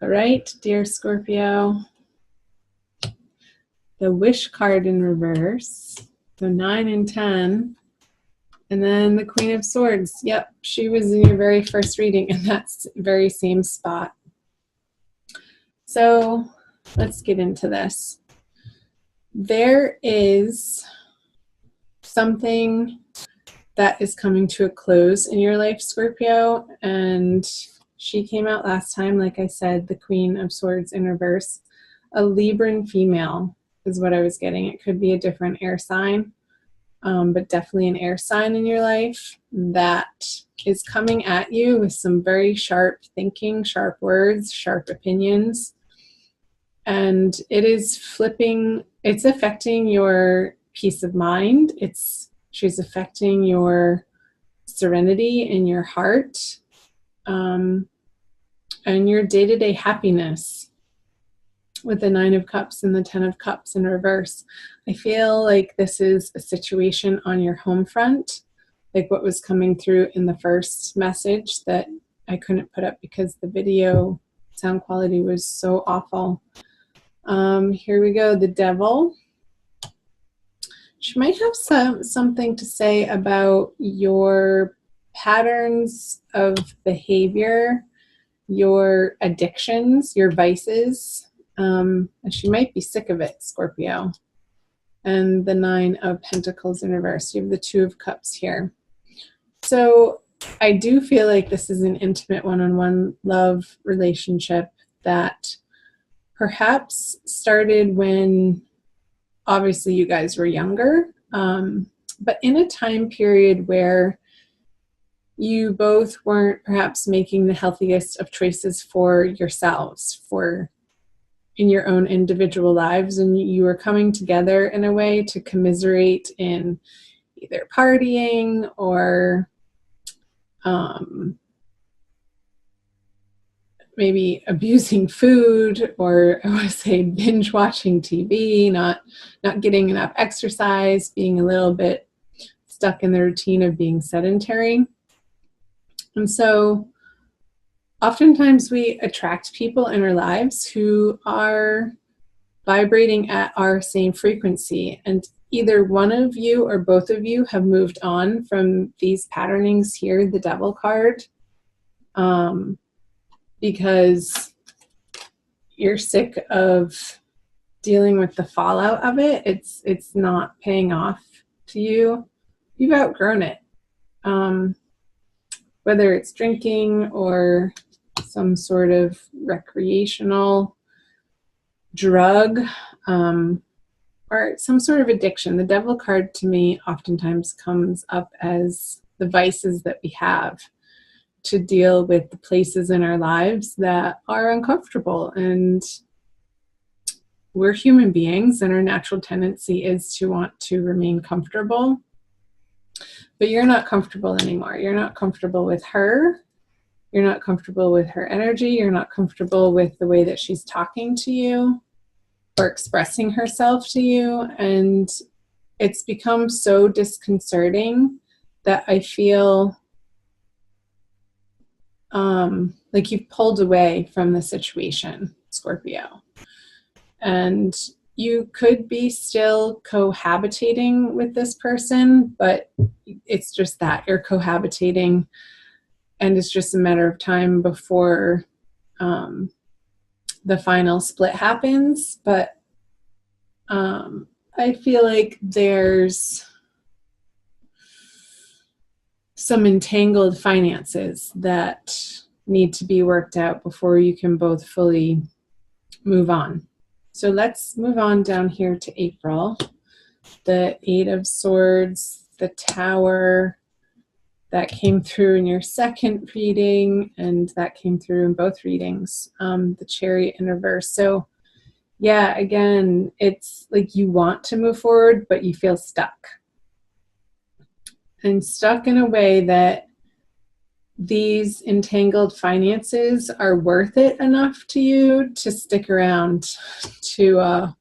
All right, dear Scorpio, the wish card in reverse. So 9 and 10. And then the Queen of Swords. Yep, she was in your very first reading in that very same spot. So let's get into this. There is something that is coming to a close in your life, Scorpio, and she came out last time, like I said, the Queen of Swords in reverse. A Libran female is what I was getting. It could be a different air sign, but definitely an air sign in your life that is coming at you with some very sharp thinking, sharp words, sharp opinions. And it is flipping, it's affecting your peace of mind. She's affecting your serenity in your heart, and your day-to-day happiness with the 9 of Cups and the 10 of Cups in reverse. I feel like this is a situation on your home front, like what was coming through in the first message that I couldn't put up because the video sound quality was so awful. Here we go, the Devil. She might have something to say about your patterns of behavior, your addictions, your vices. And she might be sick of it, Scorpio. And the 9 of Pentacles in reverse. You have the 2 of Cups here. So I do feel like this is an intimate one-on-one love relationship that perhaps started when obviously you guys were younger, but in a time period where you both weren't perhaps making the healthiest of choices for yourselves, in your own individual lives, and you were coming together in a way to commiserate in either partying or maybe abusing food, or I want to say binge watching TV, not getting enough exercise, being a little bit stuck in the routine of being sedentary. And so oftentimes we attract people in our lives who are vibrating at our same frequency, and either one of you or both of you have moved on from these patternings here, the Devil card, because you're sick of dealing with the fallout of it. It's not paying off to you. You've outgrown it. Whether it's drinking or some sort of recreational drug, or some sort of addiction. The Devil card to me oftentimes comes up as the vices that we have to deal with the places in our lives that are uncomfortable. And we're human beings, and our natural tendency is to want to remain comfortable. But you're not comfortable anymore. You're not comfortable with her. You're not comfortable with her energy. You're not comfortable with the way that she's talking to you or expressing herself to you. And it's become so disconcerting that I feel like you've pulled away from the situation, Scorpio. And you could be still cohabitating with this person, but it's just that you're cohabitating, and it's just a matter of time before the final split happens. But I feel like there's some entangled finances that need to be worked out before you can both fully move on. So let's move on down here to April. The 8 of Swords, the Tower, that came through in your second reading, and that came through in both readings. The Chariot in reverse. So yeah, again, it's like you want to move forward, but you feel stuck. And stuck in a way that these entangled finances are worth it enough to you to stick around, to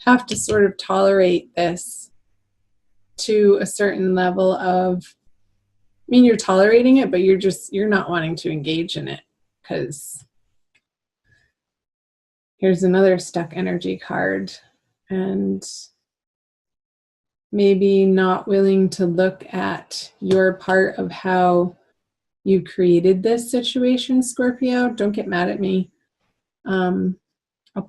have to sort of tolerate this to a certain level of, I mean, you're tolerating it, but you're not wanting to engage in it because Here's another stuck energy card. And maybe not willing to look at your part of how you created this situation, Scorpio. Don't get mad at me. I'll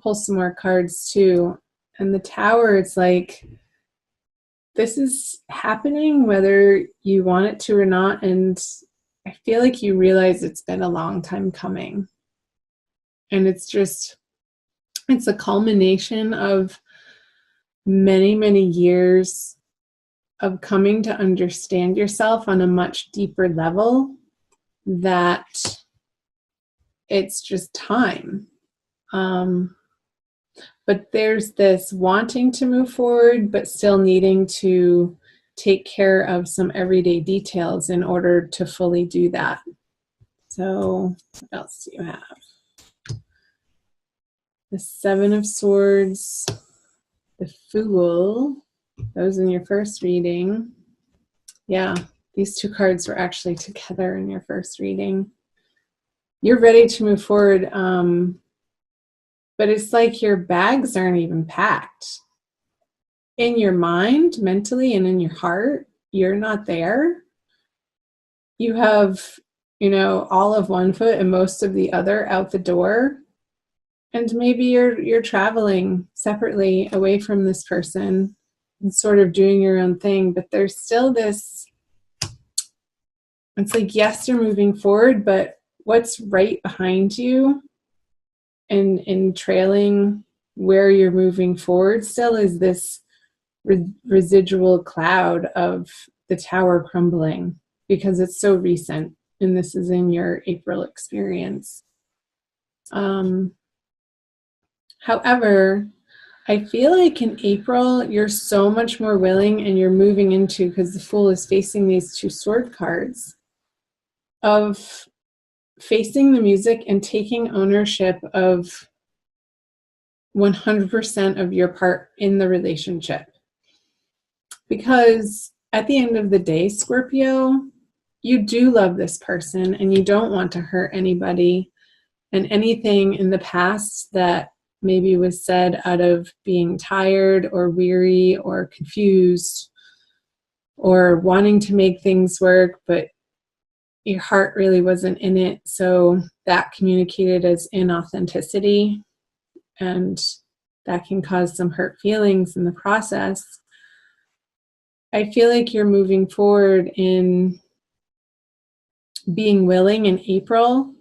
pull some more cards too. And the Tower, it's like, this is happening whether you want it to or not. And I feel like you realize it's been a long time coming. And it's a culmination of many, many years of coming to understand yourself on a much deeper level, that it's just time. But there's this wanting to move forward, but still needing to take care of some everyday details in order to fully do that. So what else do you have? The Seven of Swords, the Fool, that was in your first reading. Yeah, these two cards were actually together in your first reading. You're ready to move forward, but it's like your bags aren't even packed. In your mind, mentally, and in your heart, you're not there. You have, all of one foot and most of the other out the door. And maybe you're traveling separately away from this person and sort of doing your own thing, but there's still this, it's like, yes, you're moving forward, but what's right behind you and in trailing where you're moving forward still is this residual cloud of the Tower crumbling, because it's so recent, and this is in your April experience. However, I feel like in April, you're so much more willing, and you're moving into, because the Fool is facing these two sword cards, of facing the music and taking ownership of 100% of your part in the relationship. Because at the end of the day, Scorpio, you do love this person and you don't want to hurt anybody, and anything in the past that maybe was said out of being tired or weary or confused or wanting to make things work, but your heart really wasn't in it. So that communicated as inauthenticity, and that can cause some hurt feelings in the process. I feel like you're moving forward in being willing in April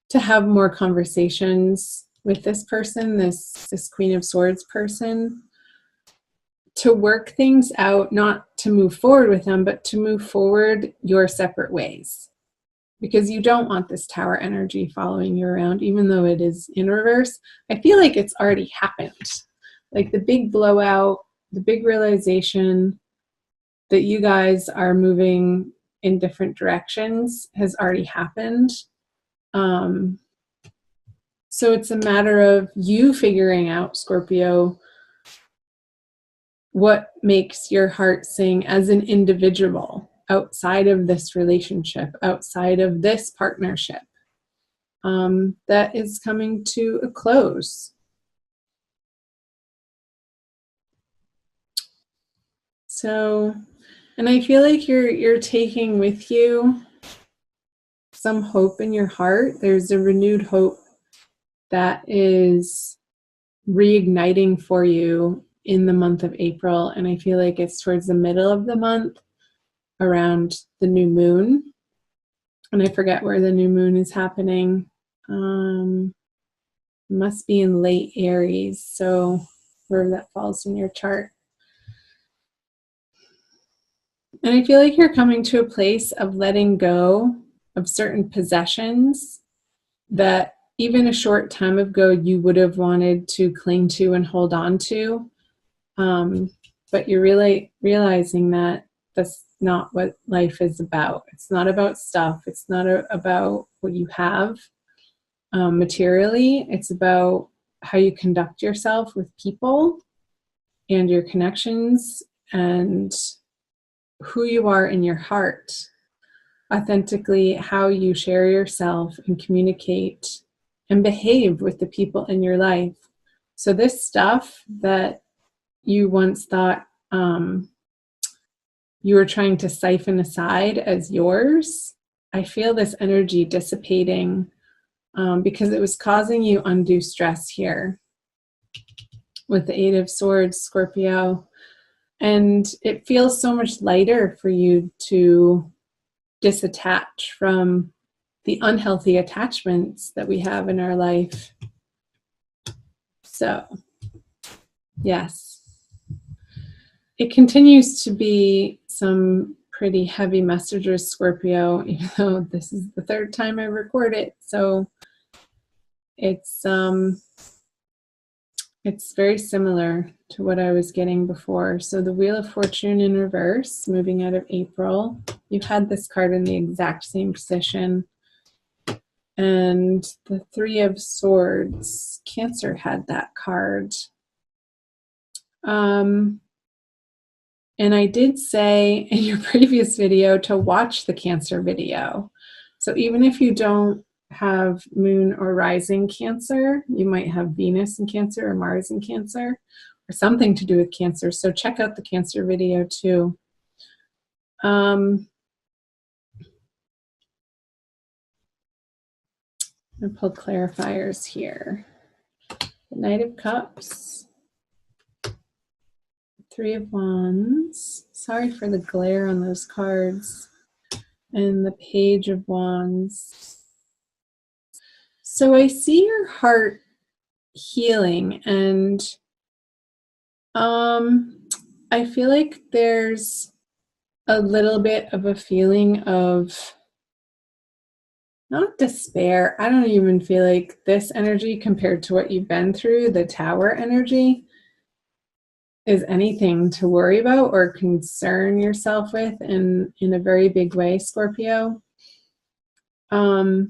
to have more conversations with this person, this Queen of Swords person, to work things out, not to move forward with them, but to move forward your separate ways. Because you don't want this Tower energy following you around, even though it is in reverse. I feel like it's already happened. Like the big blowout, the big realization that you guys are moving in different directions has already happened. So it's a matter of you figuring out, Scorpio, what makes your heart sing as an individual outside of this relationship, outside of this partnership, that is coming to a close. So, and I feel like you're taking with you some hope in your heart. There's a renewed hope that is reigniting for you in the month of April. And I feel like it's towards the middle of the month, around the new moon. And I forget where the new moon is happening. Must be in late Aries, so wherever that falls in your chart. And I feel like you're coming to a place of letting go of certain possessions that even a short time ago you would have wanted to cling to and hold on to. But you're really realizing that that's not what life is about. It's not about stuff. It's not about what you have materially. It's about how you conduct yourself with people and your connections and who you are in your heart. Authentically, how you share yourself and communicate and behave with the people in your life. So this stuff that you once thought you were trying to siphon aside as yours, I feel this energy dissipating because it was causing you undue stress here with the Eight of Swords, Scorpio. And it feels so much lighter for you to disattach from the unhealthy attachments that we have in our life. So, yes, it continues to be some pretty heavy messages, Scorpio, even though this is the third time I record it. So it's very similar to what I was getting before. So the Wheel of Fortune in reverse, moving out of April. You've had this card in the exact same position. And the Three of Swords, Cancer had that card. And I did say in your previous video to watch the Cancer video. So even if you don't have moon or rising Cancer, you might have Venus in Cancer or Mars in Cancer or something to do with Cancer. So check out the Cancer video too. I pulled clarifiers here. The Knight of Cups. Three of Wands. Sorry for the glare on those cards. And the Page of Wands. So I see your heart healing, and I feel like there's a little bit of a feeling of not despair. I don't even feel like this energy compared to what you've been through, the Tower energy, is anything to worry about or concern yourself with in a very big way, Scorpio. But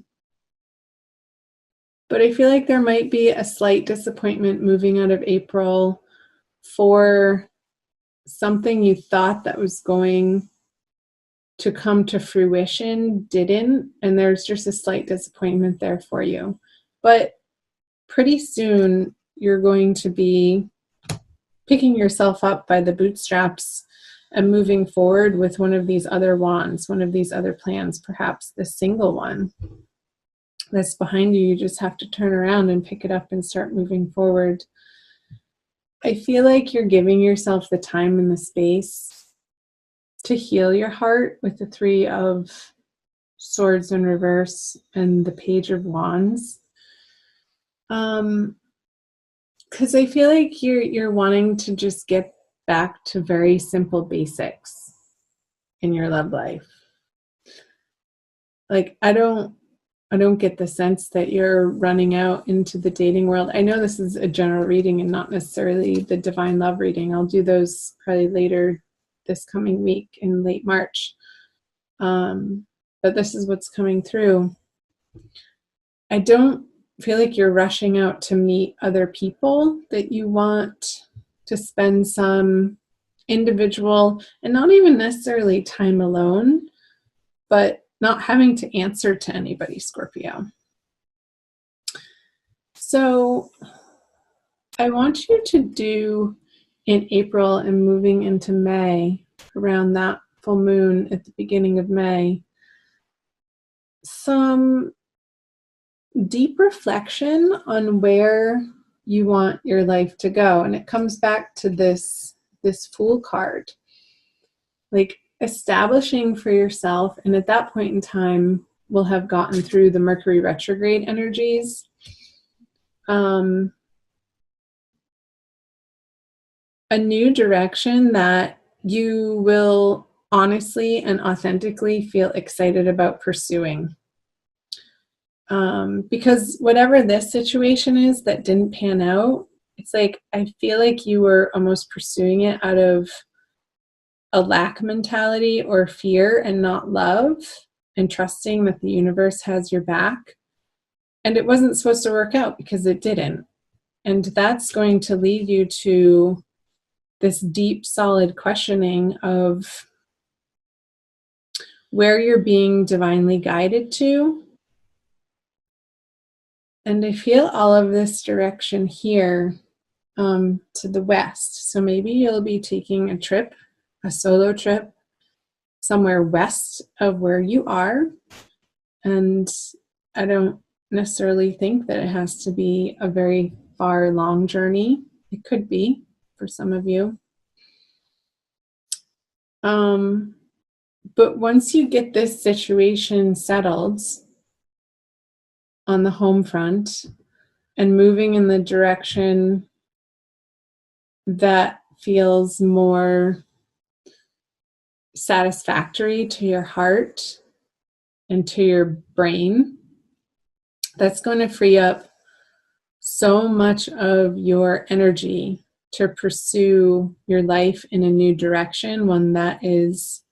I feel like there might be a slight disappointment moving out of April for something you thought that was going to come to fruition didn't, and there's just a slight disappointment there for you. But pretty soon you're going to be picking yourself up by the bootstraps and moving forward with one of these other wands, one of these other plans, perhaps the single one that's behind you. You just have to turn around and pick it up and start moving forward. I feel like you're giving yourself the time and the space to heal your heart with the Three of Swords in reverse and the Page of Wands. Because I feel like you're wanting to just get back to very simple basics in your love life. Like, I don't get the sense that you're running out into the dating world. I know this is a general reading and not necessarily the divine love reading. I'll do those probably later this coming week in late March. But this is what's coming through. I don't feel like you're rushing out to meet other people, that you want to spend some individual and not even necessarily time alone, but not having to answer to anybody, Scorpio. So I want you to do in April and moving into May, around that full moon at the beginning of May, some deep reflection on where you want your life to go. And it comes back to this Fool card. Like, establishing for yourself, and at that point in time we'll have gotten through the Mercury retrograde energies. A new direction that you will honestly and authentically feel excited about pursuing. Because whatever this situation is that didn't pan out, it's like I feel like you were almost pursuing it out of a lack mentality or fear and not love, and trusting that the universe has your back. And it wasn't supposed to work out because it didn't. And that's going to lead you to this deep, solid questioning of where you're being divinely guided to. And I feel all of this direction here to the west. So maybe you'll be taking a trip, a solo trip, somewhere west of where you are. And I don't necessarily think that it has to be a very far, long journey. It could be for some of you. But once you get this situation settled on the home front and moving in the direction that feels more satisfactory to your heart and to your brain, that's going to free up so much of your energy to pursue your life in a new direction, one that is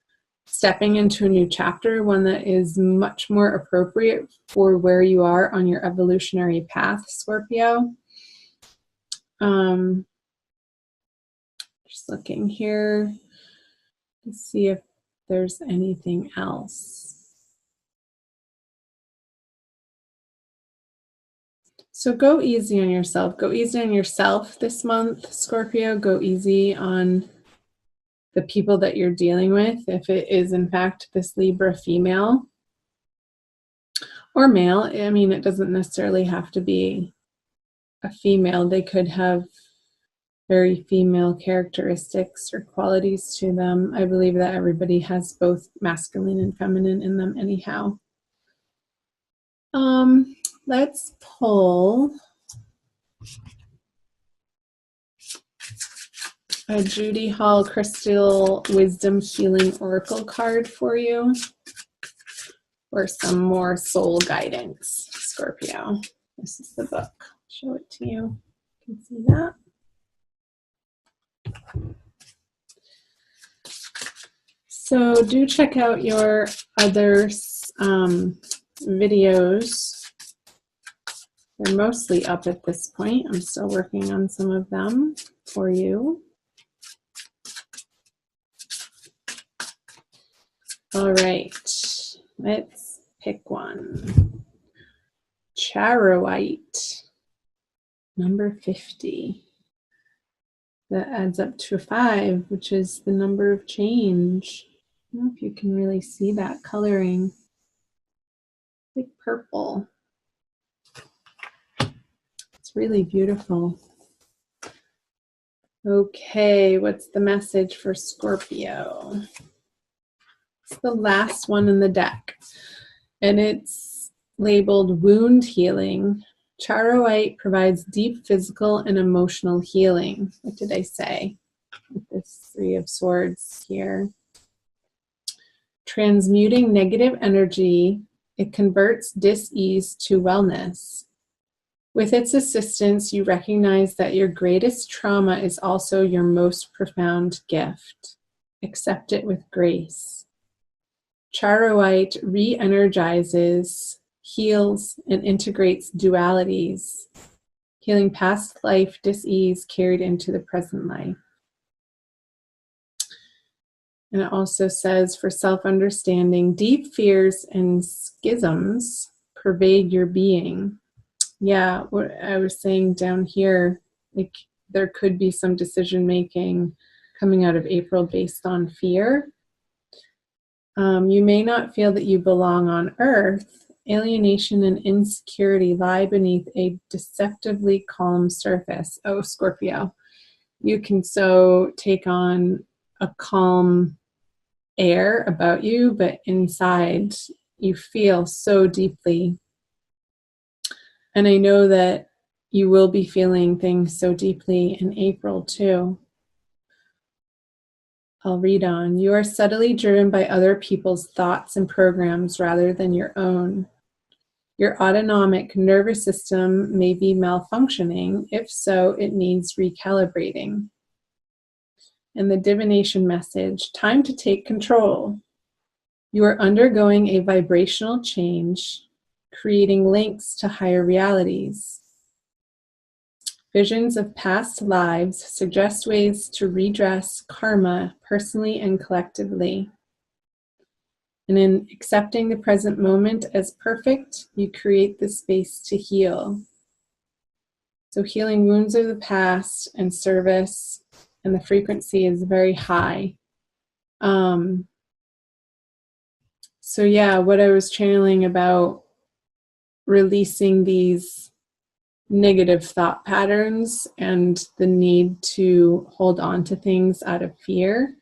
stepping into a new chapter, one that is much more appropriate for where you are on your evolutionary path, Scorpio. Just looking here to see if there's anything else. So go easy on yourself. Go easy on yourself this month, Scorpio. Go easy on the people that you're dealing with, if it is in fact this Libra female or male. I mean, it doesn't necessarily have to be a female. They could have very female characteristics or qualities to them. I believe that everybody has both masculine and feminine in them anyhow. Let's pull a Judy Hall Crystal Wisdom Healing Oracle card for you, or some more soul guidance, Scorpio. This is the book. I'll show it to you. You can see that. So do check out your other videos. They're mostly up at this point. I'm still working on some of them for you. All right, let's pick one. Charoite, number 50. That adds up to 5, which is the number of change. I don't know if you can really see that coloring. Like purple. It's really beautiful. Okay, what's the message for Scorpio? It's the last one in the deck, and it's labeled Wound Healing. Charoite provides deep physical and emotional healing. What did I say with this 3 of Swords here? Transmuting negative energy, it converts dis-ease to wellness. With its assistance, you recognize that your greatest trauma is also your most profound gift. Accept it with grace. Charoite re-energizes, heals, and integrates dualities, healing past life dis-ease carried into the present life. And it also says, for self-understanding, deep fears and schisms pervade your being. Yeah, what I was saying down here, like there could be some decision making coming out of April based on fear. You may not feel that you belong on Earth. Alienation and insecurity lie beneath a deceptively calm surface. Oh, Scorpio, you can so take on a calm air about you, but inside you feel so deeply. And I know that you will be feeling things so deeply in April too. I'll read on. You are subtly driven by other people's thoughts and programs rather than your own. Your autonomic nervous system may be malfunctioning. If so, it needs recalibrating. And the divination message, time to take control. You are undergoing a vibrational change, creating links to higher realities. Visions of past lives suggest ways to redress karma personally and collectively. And in accepting the present moment as perfect, you create the space to heal. So healing wounds of the past and service, and the frequency is very high. So yeah, what I was channeling about releasing these negative thought patterns and the need to hold on to things out of fear,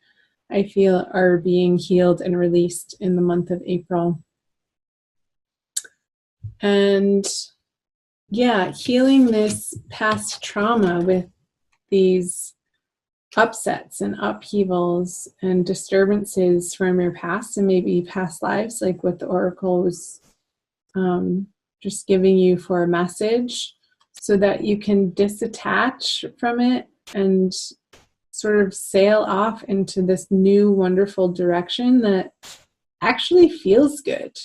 I feel are being healed and released in the month of April. And yeah, healing this past trauma with these upsets and upheavals and disturbances from your past and maybe past lives, like what the oracle was just giving you for a message, so that you can disattach from it and sort of sail off into this new wonderful direction that actually feels good,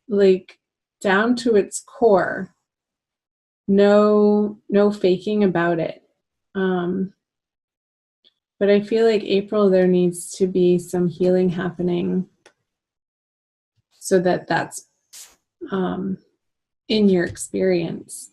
like down to its core. No faking about it. But I feel like April, there needs to be some healing happening so that that's in your experience.